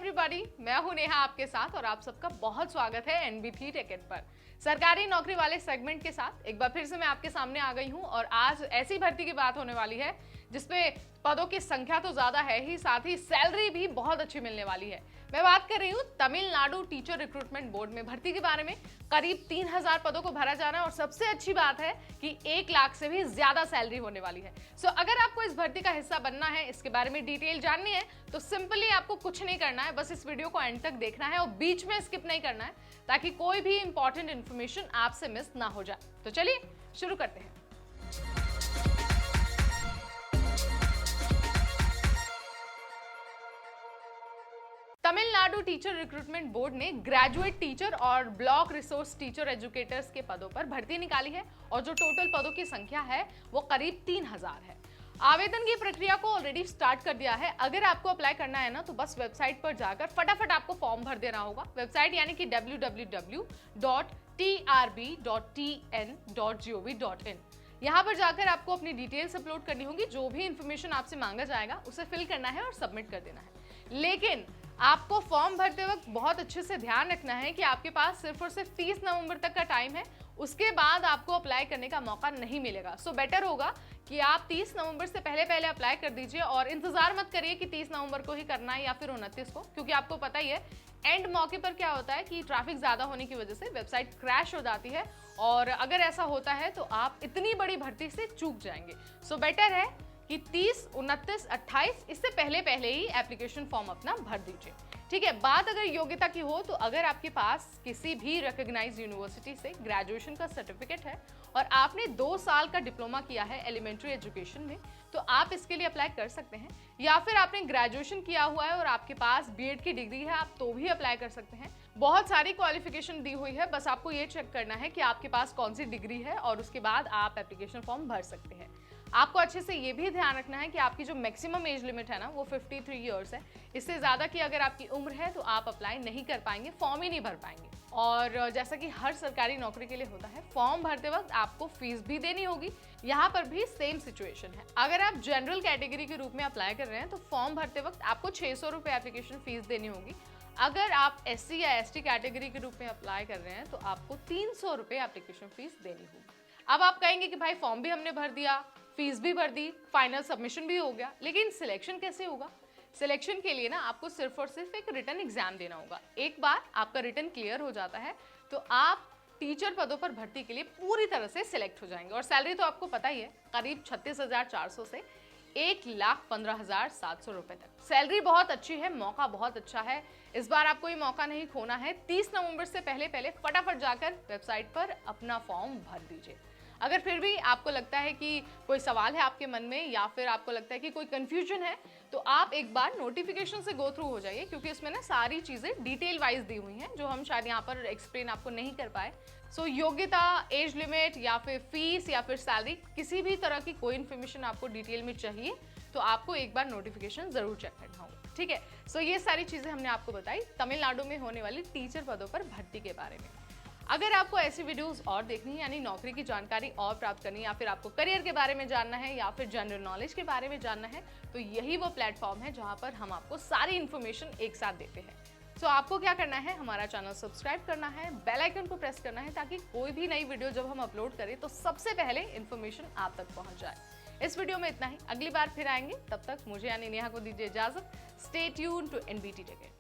Everybody, मैं हूं नेहा आपके साथ और आप सबका बहुत स्वागत है एनबीटी टेक पर। सरकारी नौकरी वाले सेगमेंट के साथ एक बार फिर से मैं आपके सामने आ गई हूं और आज ऐसी भर्ती की बात होने वाली है जिसमें पदों की संख्या तो ज्यादा है ही, साथ ही सैलरी भी बहुत अच्छी मिलने वाली है। मैं बात कर रही हूँ तमिलनाडु टीचर रिक्रूटमेंट बोर्ड में भर्ती के बारे में। करीब 3000 पदों को भरा जाना है और सबसे अच्छी बात है कि 1 लाख से भी ज्यादा सैलरी होने वाली है। सो अगर आपको इस भर्ती का हिस्सा बनना है, इसके बारे में डिटेल जाननी है, तो सिंपली आपको कुछ नहीं करना है, बस इस वीडियो को एंड तक देखना है और बीच में स्किप नहीं करना है ताकि कोई भी इंपॉर्टेंट इन्फॉर्मेशन आपसे मिस ना हो जाए। तो चलिए शुरू करते हैं। तमिलनाडु टीचर रिक्रूटमेंट बोर्ड ने ग्रेजुएट टीचर और ब्लॉक रिसोर्स टीचर एजुकेटर्स के पदों पर भर्ती निकाली है और जो टोटल पदों की संख्या है वो करीब 3000 है। आवेदन की प्रक्रिया को ऑलरेडी स्टार्ट कर दिया है। अगर आपको अप्लाई करना है ना तो बस वेबसाइट पर जाकर फटाफट आपको फॉर्म भर देना होगा। वेबसाइट यानी कि www.trb.tn.gov.in। यहाँ पर जाकर आपको अपनी डिटेल्स अपलोड करनी होगी, जो भी इंफॉर्मेशन आपसे मांगा जाएगा उसे फिल करना है और सबमिट कर देना है। लेकिन आपको फॉर्म भरते वक्त बहुत अच्छे से ध्यान रखना है कि आपके पास सिर्फ और सिर्फ 30 नवंबर तक का टाइम है, उसके बाद आपको अप्लाई करने का मौका नहीं मिलेगा। सो बेटर होगा कि आप 30 नवंबर से पहले अप्लाई कर दीजिए और इंतजार मत करिए कि 30 नवंबर को ही करना है या फिर 29 को, क्योंकि आपको पता ही है एंड मौके पर क्या होता है कि ट्रैफिक ज्यादा होने की वजह से वेबसाइट क्रैश हो जाती है और अगर ऐसा होता है तो आप इतनी बड़ी भर्ती से चूक जाएंगे। सो बेटर है कि 30, 29, 28 इससे पहले ही एप्लीकेशन फॉर्म अपना भर दीजिए। ठीक है, बात अगर योग्यता की हो तो अगर आपके पास किसी भी रिकॉग्नाइज्ड यूनिवर्सिटी से ग्रेजुएशन का सर्टिफिकेट है और आपने 2 साल का डिप्लोमा किया है एलिमेंट्री एजुकेशन में, तो आप इसके लिए अप्लाई कर सकते हैं। या फिर आपने ग्रेजुएशन किया हुआ है और आपके पास बीएड की डिग्री है, आप तो भी अप्लाई कर सकते हैं। बहुत सारी क्वालिफिकेशन दी हुई है, बस आपको ये चेक करना है कि आपके पास कौन सी डिग्री है और उसके बाद आप एप्लीकेशन फॉर्म भर सकते हैं। आपको अच्छे से ये भी ध्यान रखना है कि आपकी जो मैक्सिमम एज लिमिट है ना वो 53 इयर्स है। इससे ज़्यादा की अगर आपकी उम्र है तो आप अप्लाई नहीं कर पाएंगे, फॉर्म ही नहीं भर पाएंगे। और जैसा कि हर सरकारी नौकरी के लिए होता है, फॉर्म भरते वक्त आपको फीस भी देनी होगी। यहाँ पर भी सेम सिचुएशन है। अगर आप जनरल कैटेगरी के रूप में अप्लाई कर रहे हैं तो फॉर्म भरते वक्त आपको 600 रुपये एप्लीकेशन फीस देनी होगी। अगर आप SC या ST कैटेगरी के रूप में अप्लाई कर रहे हैं तो आपको 300 रुपये एप्लीकेशन फीस देनी होगी। अब आप कहेंगे कि भाई फॉर्म भी हमने भर दिया, फीस भी भर दी, फाइनल सबमिशन भी हो गया, लेकिन सिलेक्शन कैसे होगा? सिलेक्शन के लिए ना आपको सिर्फ और सिर्फ एक रिटन एग्जाम देना होगा। एक बार आपका रिटन क्लियर हो जाता है तो आप टीचर पदों पर भर्ती के लिए पूरी तरह से सिलेक्ट हो जाएंगे। और सैलरी तो आपको पता ही है, करीब 36,400 से 1,15,700 रुपए तक। सैलरी बहुत अच्छी है, मौका बहुत अच्छा है। इस बार आपको ये मौका नहीं खोना है। 30 नवंबर से पहले फटाफट जाकर वेबसाइट पर अपना फॉर्म भर दीजिए। अगर फिर भी आपको लगता है कि कोई सवाल है आपके मन में या फिर आपको लगता है कि कोई कंफ्यूजन है, तो आप एक बार नोटिफिकेशन से गो थ्रू हो जाइए, क्योंकि उसमें ना सारी चीज़ें डिटेल वाइज दी हुई हैं जो हम शायद यहाँ पर एक्सप्लेन आपको नहीं कर पाए। सो योग्यता, एज लिमिट या फिर फीस या फिर सैलरी, किसी भी तरह की कोई इन्फॉर्मेशन आपको डिटेल में चाहिए तो आपको एक बार नोटिफिकेशन जरूर चेक करना होगा। ठीक है, सो ये सारी चीज़ें हमने आपको बताई तमिलनाडु में होने वाली टीचर पदों पर भर्ती के बारे में। अगर आपको ऐसी वीडियोस और देखनी है, यानी नौकरी की जानकारी और प्राप्त करनी है, या फिर आपको करियर के बारे में जानना है या फिर जनरल नॉलेज के बारे में जानना है, तो यही वो प्लेटफॉर्म है जहां पर हम आपको सारी इन्फॉर्मेशन एक साथ देते हैं। सो आपको क्या करना है, हमारा चैनल सब्सक्राइब करना है, बेल आइकन को प्रेस करना है ताकि कोई भी नई वीडियो जब हम अपलोड करें तो सबसे पहले इन्फॉर्मेशन आप तक पहुंच जाए। इस वीडियो में इतना ही, अगली बार फिर आएंगे, तब तक मुझे यानी नेहा को दीजिए इजाजत। Stay tuned to NBT take.